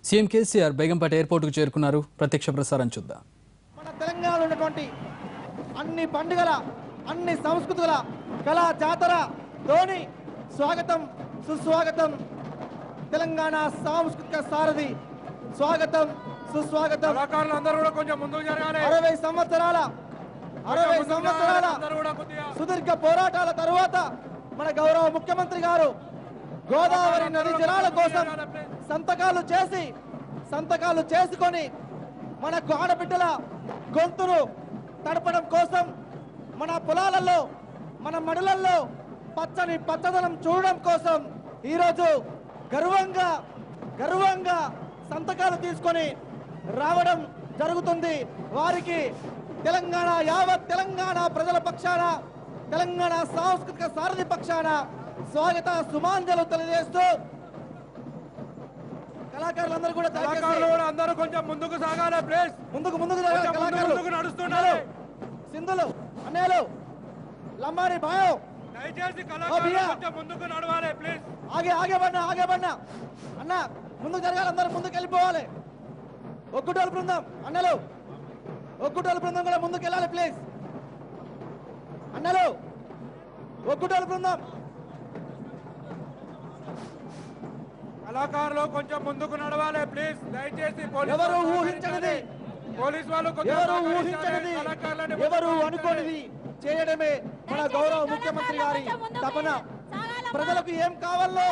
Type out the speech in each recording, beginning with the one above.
CM KCR Begumpet ఎయిర్పోర్టుకు చేరుకున్నారు. ప్రత్యక్ష ప్రసారం చూద్దాం. మన తెలంగాణలో ఉన్నటువంటి అన్ని పండుగల అన్ని సంస్కృతుల కళా జాతర ధోని స్వాగతం సుస్వాగతం. తెలంగాణ సాంస్కృతిక సారథి స్వాగతం సుస్వాగతం. కళాకారులందరూ కూడా కొంచెం ముందుకు జరగాలి. 60 సంవత్సరాల సుదీర్ఘ పోరాటాల తరువాత మన గౌరవ ముఖ్యమంత్రి గారు గోదావరి నది జలాల కోసం సంతకాలు చేసుకొని మనకు ఆడబిడ్డల గొంతును తడపడం కోసం మన పొలాలలో మన మడులల్లో పచ్చదనం చూడడం కోసం ఈరోజు గర్వంగా సంతకాలు తీసుకొని రావడం జరుగుతుంది. వారికి యావత్ తెలంగాణ ప్రజల పక్షాన, తెలంగాణ సాంస్కృతిక సారథి పక్షాన స్వాగత సుమాంజలు తెలియజేస్తూ కళాకారులందరూ కూడా అందరూ కొంచెం ముందుకు సాగాలి. ప్లీజ్ ముందుకు నడుస్తున్నారు. సింధులు అన్నయ్యలు లంబాడి బాయో దయచేసి కళాకారులు ముందుకు నడవాలి. ప్లీజ్ ఆగే బన్నా అన్న ముందుకు జరగాలి. అందరూ ముందుకు వెళ్ళిపోవాలి. ఒక్కటోలు బృందం అన్నలు ఒక్కటోలు బృందం కూడా ముందుకు వెళ్ళాలి. ప్లీజ్ అన్నలు ఒక్కటోలు బృందం కళాకారులు కొంచెం ముందుకు నడవాలి. ప్లీజ్ దయచేసి ఎవరు ఊహించనిది, పోలీస్ వాళ్ళు ఎవరు అనుకోనిది చేయడమే మన గౌరవ ముఖ్యమంత్రి గారి తపన. ప్రజలకు ఏం కావాలో.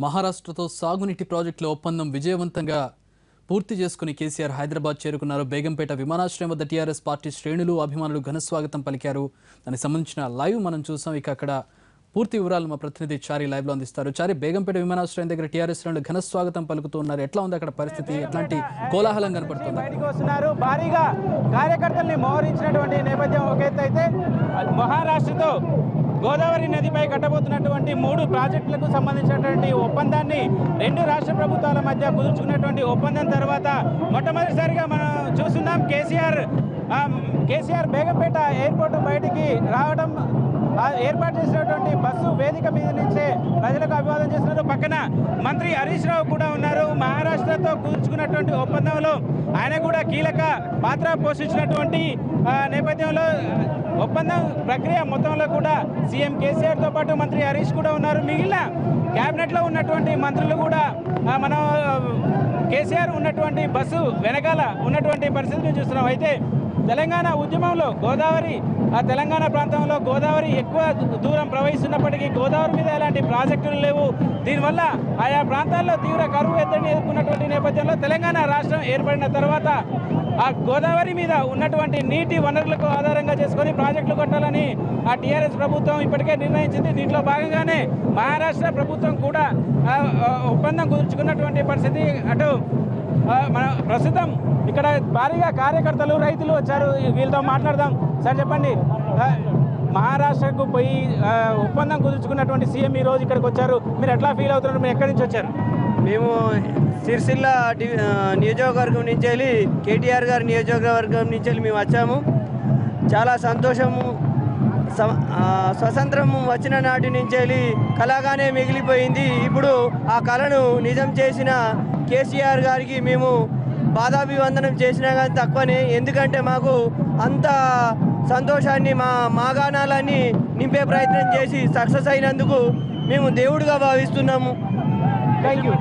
మహారాష్ట్రతో సాగునీటి ప్రాజెక్టుల ఒప్పందం విజయవంతంగా పూర్తి చేసుకుని కేసీఆర్ హైదరాబాద్ చేరుకున్నారు. బేగంపేట విమానాశ్రయం వద్ద టీఆర్ఎస్ పార్టీ శ్రేణులు అభిమానులు ఘనస్వాగతం పలికారు. దానికి సంబంధించిన లైవ్ మనం చూసాం. ఇక అక్కడ పూర్తి వివరాలు మా ప్రతినిధి చారి లైవ్ లో అందిస్తారు. చారి, బేగంపేట విమానాశ్రయం దగ్గర టీఆర్ఎస్ శ్రేణులు ఘనస్వాగతం పలుకుతూ ఉన్నారు. ఎట్లా ఉంది అక్కడ పరిస్థితి? ఎట్లాంటి కోలాహలం కనపడుతుంది? బయటికి వస్తున్నారు. భారీగా కార్యకర్తల్ని మోహరించినటువంటి నేపథ్యం ఒక ఎత్తు అయితే, మహారాష్ట్రతో గోదావరి నదిపై కట్టబోతున్నటువంటి 3 ప్రాజెక్టులకు సంబంధించినటువంటి ఒప్పందాన్ని 2 రాష్ట్ర ప్రభుత్వాల మధ్య కుదుర్చుకున్నటువంటి ఒప్పందం తర్వాత మొట్టమొదటిసారిగా మనం చూస్తున్నాం కేసీఆర్ బేగంపేట ఎయిర్పోర్ట్ బయటికి రావడం, ఏర్పాటు చేసినటువంటి బస్సు వేదిక మీద నుంచే ప్రజలకు అభివాదం చేస్తున్నారు. పక్కన మంత్రి హరీష్ రావు కూడా ఉన్నారు. మహారాష్ట్రతో కుదుర్చుకున్నటువంటి ఒప్పందంలో ఆయన కూడా కీలక పాత్ర పోషించినటువంటి నేపథ్యంలో ఒప్పందం ప్రక్రియ మొత్తంలో కూడా సీఎం కేసీఆర్తో పాటు మంత్రి హరీష్ కూడా ఉన్నారు. మిగిలిన క్యాబినెట్లో ఉన్నటువంటి మంత్రులు కూడా మనం కేసీఆర్ ఉన్నటువంటి బస్సు వెనకాల ఉన్నటువంటి పరిస్థితిని చూస్తున్నాం. అయితే తెలంగాణ ఉద్యమంలో తెలంగాణ ప్రాంతంలో గోదావరి ఎక్కువ దూరం ప్రవహిస్తున్నప్పటికీ గోదావరి మీద ఎలాంటి ప్రాజెక్టులు లేవు. దీనివల్ల ఆయా ప్రాంతాల్లో తీవ్ర కరువు ఎత్తుని ఎదుర్కొన్నటువంటి నేపథ్యంలో తెలంగాణ రాష్ట్రం ఏర్పడిన తర్వాత ఆ గోదావరి మీద ఉన్నటువంటి నీటి వనరులకు ఆధారంగా చేసుకొని ప్రాజెక్టులు కట్టాలని ఆ టీఆర్ఎస్ ప్రభుత్వం ఇప్పటికే నిర్ణయించింది. దీంట్లో భాగంగానే మహారాష్ట్ర ప్రభుత్వం కూడా ఒప్పందం కుదుర్చుకున్నటువంటి పరిస్థితి. అటు మన ప్రస్తుతం ఇక్కడ భారీగా కార్యకర్తలు, రైతులు వచ్చారు. వీళ్ళతో మాట్లాడదాం. సార్ చెప్పండి, మహారాష్ట్రకు పోయి ఒప్పందం కుదుర్చుకున్నటువంటి సీఎం ఈ రోజు ఇక్కడికి వచ్చారు. మీరు ఎట్లా ఫీల్ అవుతున్నారు? మీరు ఎక్కడి నుంచి వచ్చారు? మేము సిరిసిల్ల నియోజకవర్గం నుంచి వెళ్ళి, కేటీఆర్ గారి నియోజకవర్గం నుంచి వెళ్ళి మేము వచ్చాము. చాలా సంతోషము. స్వతంత్రం వచ్చిన నాటి నుంచి వెళ్ళి కళగానే మిగిలిపోయింది. ఇప్పుడు ఆ కళను నిజం చేసిన కేసీఆర్ గారికి మేము పాదాభివందనం చేసినా కానీ తక్కువనే. ఎందుకంటే మాకు అంత సంతోషాన్ని మా గానాలన్నీ నింపే ప్రయత్నం చేసి సక్సెస్ అయినందుకు మేము దేవుడిగా భావిస్తున్నాము. Thank you.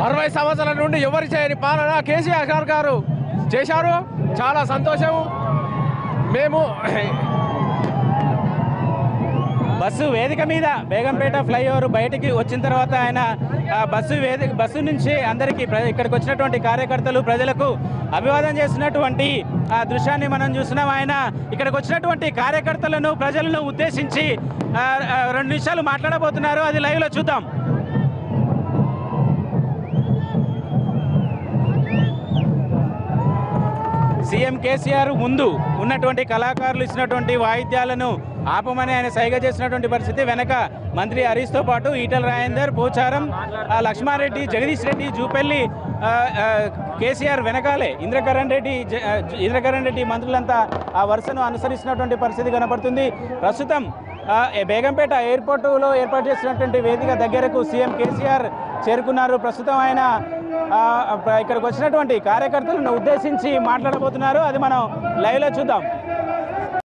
60 సంవత్సరాల నుండి ఎవరు చేయని పాలన కేసీఆర్ గారు చేశారు. చాలా సంతోషము. మేము బస్సు వేదిక మీద బేగంపేట ఫ్లైఓవర్ బయటికి వచ్చిన తర్వాత ఆయన బస్సు నుంచి అందరికీ ఇక్కడికి వచ్చినటువంటి కార్యకర్తలు, ప్రజలకు అభివాదం చేస్తున్నటువంటి ఆ దృశ్యాన్ని మనం చూస్తున్నాం. ఆయన ఇక్కడికి వచ్చినటువంటి కార్యకర్తలను, ప్రజలను ఉద్దేశించి 2 నిమిషాలు మాట్లాడబోతున్నారు. అది లైవ్లో చూద్దాం. సీఎం కేసీఆర్ ముందు ఉన్నటువంటి కళాకారులు ఇచ్చినటువంటి వాయిద్యాలను ఆపమని ఆయన సైగ చేసినటువంటి పరిస్థితి. వెనక మంత్రి హరీష్తో పాటు ఈటల రాజేందర్, పోచారం, లక్ష్మారెడ్డి, జగదీష్ రెడ్డి, జూపల్లి, కేసీఆర్ వెనకాలే ఇంద్రకరణ్ రెడ్డి మంత్రులంతా ఆ వరుసను అనుసరిస్తున్నటువంటి పరిస్థితి కనపడుతుంది. ప్రస్తుతం బేగంపేట ఎయిర్పోర్టులో ఏర్పాటు చేసినటువంటి వేదిక దగ్గరకు సీఎం కేసీఆర్ చేరుకున్నారు. ప్రస్తుతం ఆయన ఇక్కడికి వచ్చినటువంటి కార్యకర్తలను ఉద్దేశించి మాట్లాడబోతున్నారు. అది మనం లైవ్లో చూద్దాం.